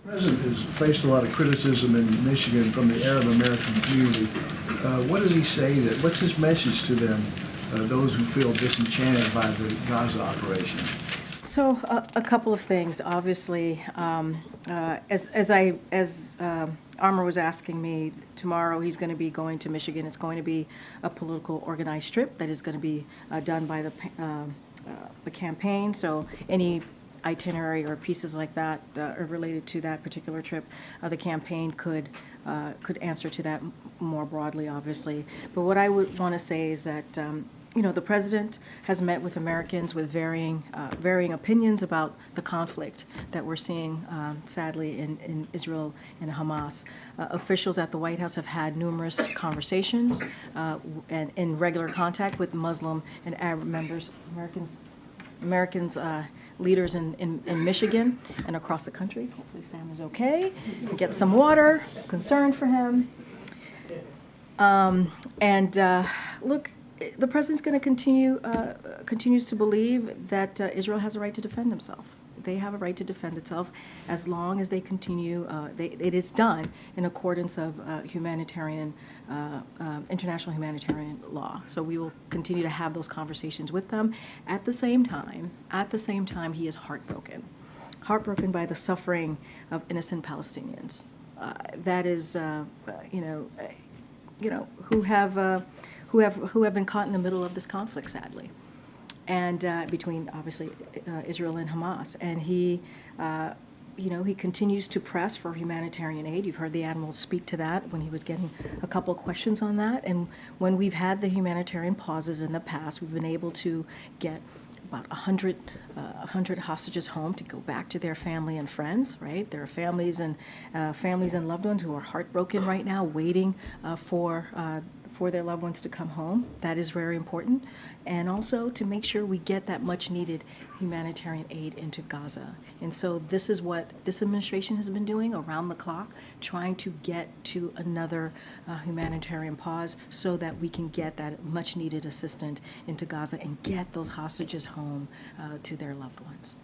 The president has faced a lot of criticism in Michigan from the Arab American community. What does he say? What's his message to them, those who feel disenchanted by the Gaza operation? So a couple of things. Obviously, as Armour was asking me, tomorrow he's going to be going to Michigan. It's going to be a political organized trip that is going to be done by the campaign. So any itinerary or pieces like that are related to that particular trip, the campaign could answer to that more broadly, obviously. But what I would want to say is that the president has met with Americans with varying opinions about the conflict that we're seeing, sadly, in Israel and Hamas. Officials at the White House have had numerous conversations and in regular contact with Muslim and Arab Americans, leaders in Michigan and across the country. Hopefully Sam is okay. Get some water. Concerned for him. Look, the president's going to continues to believe that Israel has a right to defend himself. They have a right to defend itself as long as they continue. It is done in accordance of international humanitarian law. So we will continue to have those conversations with them. At the same time, he is heartbroken by the suffering of innocent Palestinians. That is, who have been caught in the middle of this conflict, sadly, and between obviously Israel and Hamas. And he continues to press for humanitarian aid. You've heard the admiral speak to that when he was getting a couple of questions on that. And when we've had the humanitarian pauses in the past, we've been able to get about 100 hostages home to go back to their family and friends, right? There are families and loved ones who are heartbroken right now, waiting for their loved ones to come home. That is very important. And also to make sure we get that much needed humanitarian aid into Gaza. And so this is what this administration has been doing around the clock, trying to get to another humanitarian pause so that we can get that much needed assistance into Gaza and get those hostages home to their loved ones.